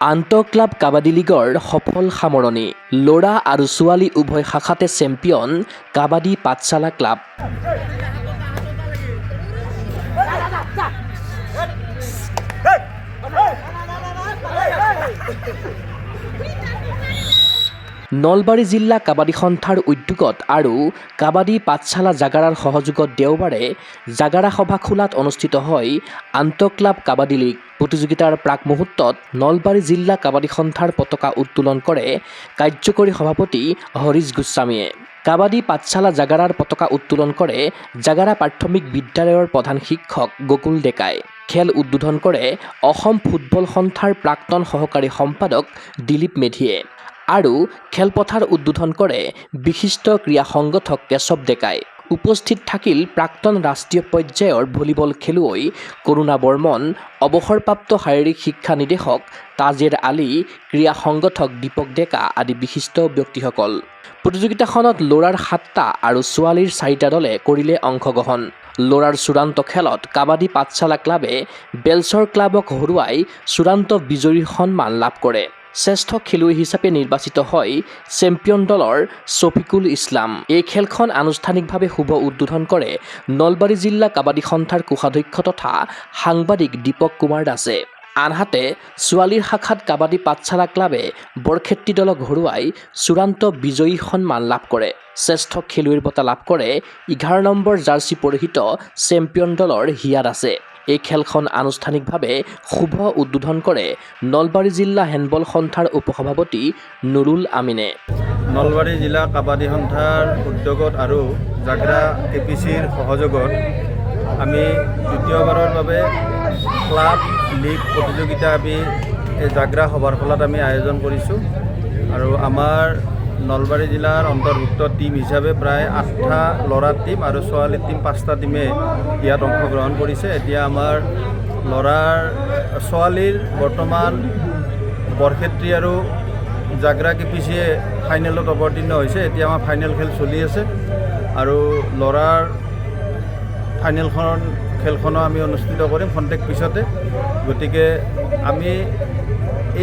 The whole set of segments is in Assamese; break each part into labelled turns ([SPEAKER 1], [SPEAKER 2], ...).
[SPEAKER 1] আন্তঃক্লাব কাবাডী লীগৰ সফল সামৰণি ল'ৰা আৰু ছোৱালী উভয় শাখাতে চেম্পিয়ন কাবাডী পাঠশালা ক্লাব। নলবাৰী জিলা কাবাডী সন্থাৰ উদ্যোগত আৰু কাবাডী পাঠশালা জাগাৰাৰ সহযোগত দেওবাৰে জাগাৰা সভাখোলাত অনুষ্ঠিত হয় আন্তঃক্লাব কাবাডী লীগ। প্ৰতিযোগিতাৰ প্ৰাক মুহূৰ্তত নলবাৰী জিলা কাবাডী সন্থাৰ পতাকা উত্তোলন কৰে কাৰ্যকৰী সভাপতি হৰিশ গোস্বামীয়ে। কাবাডী পাঠশালা জাগাৰাৰ পতাকা উত্তোলন কৰে জাগাৰা প্ৰাথমিক বিদ্যালয়ৰ প্ৰধান শিক্ষক গকুল ডেকাই। খেল উদ্বোধন কৰে অসম ফুটবল সন্থাৰ প্ৰাক্তন সহকাৰী সম্পাদক দিলীপ মেধিয়ে আৰু খেলপথাৰ উদ্বোধন কৰে বিশিষ্ট ক্ৰীড়া সংগঠক কেশৱ ডেকাই। উপস্থিত থাকিল প্ৰাক্তন ৰাষ্ট্ৰীয় পৰ্যায়ৰ ভলীবল খেলুৱৈ কৰুণা বৰ্মন, অৱসৰপ্ৰাপ্ত শাৰীৰিক শিক্ষা নিৰ্দেশক তাজেৰ আলী, ক্ৰীড়া সংগঠক দীপক ডেকা আদি বিশিষ্ট ব্যক্তিসকল। প্ৰতিযোগিতাখনত ল'ৰাৰ 7টা আৰু ছোৱালীৰ 4টা দলে কৰিলে অংশগ্ৰহণ। ল'ৰাৰ চূড়ান্ত খেলত কাবাডী পাঠশালা ক্লাবে বেলচৰ ক্লাবক হৰুৱাই চূড়ান্ত বিজয়ীৰ সন্মান লাভ কৰে। শ্ৰেষ্ঠ খেলুৱৈ হিচাপে নিৰ্বাচিত হয় চেম্পিয়ন দলৰ ছফিকুল ইছলাম। এই খেলখন আনুষ্ঠানিকভাৱে শুভ উদ্বোধন কৰে নলবাৰী জিলা কাবাডী সন্থাৰ কোষাধ্যক্ষ তথা সাংবাদিক দীপক কুমাৰ দাসে। আনহাতে ছোৱালীৰ শাখাত কাবাডী পাঠশালা ক্লাবে বৰক্ষেত্ৰী দলক হৰুৱাই চূড়ান্ত বিজয়ী সন্মান লাভ কৰে। শ্ৰেষ্ঠ খেলুৱৈৰ বঁটা লাভ কৰে 11 নম্বৰ জাৰ্চি পৰিহিত চেম্পিয়ন দলৰ হিয়া দাসে। এই খেলখন আনুষ্ঠানিকভাৱে শুভ উদ্বোধন কৰে নলবাৰী জিলা হেণ্ডবল সন্থাৰ উপসভাপতি নুৰুল আমিনে।
[SPEAKER 2] নলবাৰী জিলা কাবাডী সন্থাৰ উদ্যোগত আৰু জাগৰা KPCৰ সহযোগত আমি দ্বিতীয়বাৰৰ বাবে ক্লাব লীগ প্ৰতিযোগিতা আমি এই জাগৰা সভাৰ ফলত আমি আয়োজন কৰিছোঁ আৰু আমাৰ নলবাৰী জিলাৰ অন্তৰ্ভুক্ত টিম হিচাপে প্ৰায় 8টা ল'ৰাৰ টিম আৰু ছোৱালীৰ টিম 5টা টিমে ইয়াত অংশগ্ৰহণ কৰিছে। এতিয়া আমাৰ ছোৱালীৰ বৰ্তমান বৰক্ষেত্ৰী আৰু জাগৰা KPCয়ে ফাইনেলত অৱতীৰ্ণ হৈছে। এতিয়া আমাৰ ফাইনেল খেল চলি আছে আৰু ল'ৰাৰ খেলখনো আমি অনুষ্ঠিত কৰিম খন্তেক পিছতে। গতিকে আমি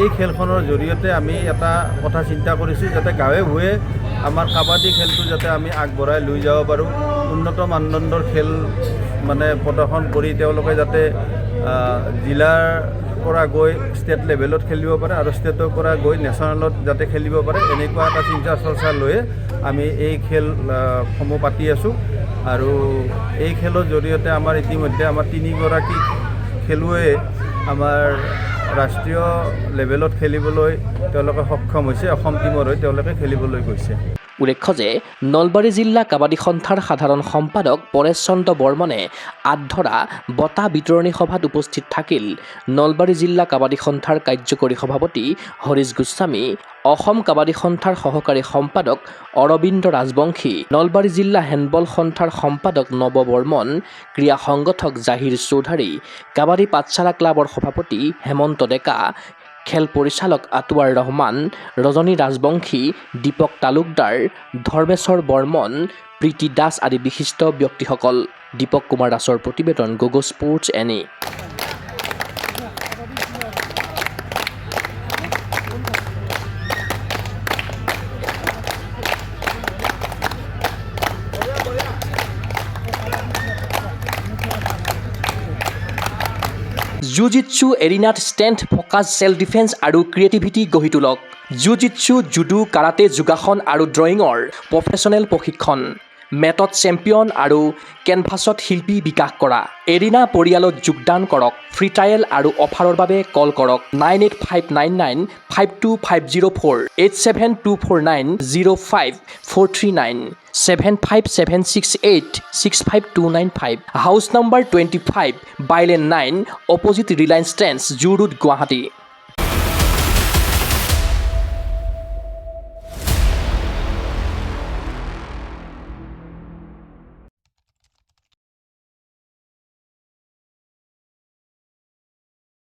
[SPEAKER 2] এই খেলখনৰ জৰিয়তে আমি এটা কথা চিন্তা কৰিছোঁ যাতে গাঁৱে ভূঞে আমাৰ কাবাডী খেলটো যাতে আমি আগবঢ়াই লৈ যাব পাৰোঁ। উন্নত মানদণ্ডৰ খেল মানে প্ৰদৰ্শন কৰি তেওঁলোকে যাতে জিলাৰ পৰা গৈ ষ্টেট লেভেলত খেলিব পাৰে আৰু ষ্টেটৰ পৰা গৈ নেশ্যনেলত যাতে খেলিব পাৰে, এনেকুৱা এটা চিন্তা চৰ্চা লৈয়ে আমি এই খেলসমূহ পাতি আছোঁ। আৰু এই খেলৰ জৰিয়তে আমাৰ ইতিমধ্যে আমাৰ 3গৰাকী খেলুৱৈয়ে আমাৰ ৰাষ্ট্ৰীয় লেভেলত খেলিবলৈ তেওঁলোকে সক্ষম হৈছে। অসম টিমৰ হৈ তেওঁলোকে খেলিবলৈ গৈছে।
[SPEAKER 1] উল্লেখ্য যে নলবাৰী জিলা কাবাডী সন্থাৰ সাধাৰণ সম্পাদক পৰেশ চন্দ্ৰ বৰ্মনে আধৰা বঁটা বিতৰণী সভাত উপস্থিত থাকিল নলবাৰী জিলা কাবাডী সন্থাৰ কাৰ্যকৰী সভাপতি হৰিশ গোস্বামী, অসম কাবাডী সন্থাৰ সহকাৰী সম্পাদক অৰবিন্দ ৰাজবংশী, নলবাৰী জিলা হেণ্ডবল সন্থাৰ সম্পাদক নৱ বৰ্মন, ক্ৰীড়া সংগঠক জাহিৰ চৌধাৰী, কাবাডী পাঠশালা ক্লাবৰ সভাপতি হেমন্ত ডেকা, খেল পৰিচালক আতৱাৰ ৰহমান, ৰজনী ৰাজবংশী, দীপক তালুকদাৰ, ধৰ্মেশ্বৰ বৰ্মন, প্ৰীতি দাস আদি বিশিষ্ট ব্যক্তিসকল। দীপক কুমাৰ দাসৰ প্ৰতিবেদন গগো স্পৰ্টছ এনে। জুজিটছু এৰিনাত ষ্ট্ৰেংথ ফ'কাছ ছেল্ফ ডিফেন্স আৰু ক্ৰিয়েটিভিটি গঢ়ি তোলক। জুজিটছু, জুডো, কাৰাটে, যোগাসন আৰু ড্ৰয়িঙৰ প্ৰফেচনেল প্ৰশিক্ষণ। মেটত চেম্পিয়ন আৰু কেনভাছত শিল্পী বিকাশ কৰা। এৰিনা পৰিয়ালত যোগদান কৰক। ফ্ৰী ট্ৰায়েল আৰু অফাৰৰ বাবে কল কৰক 9859952504, 8724905439, 7576865295, house number 25, bylane 9, opposite Reliance Trends, Zoo Road, Guwahati.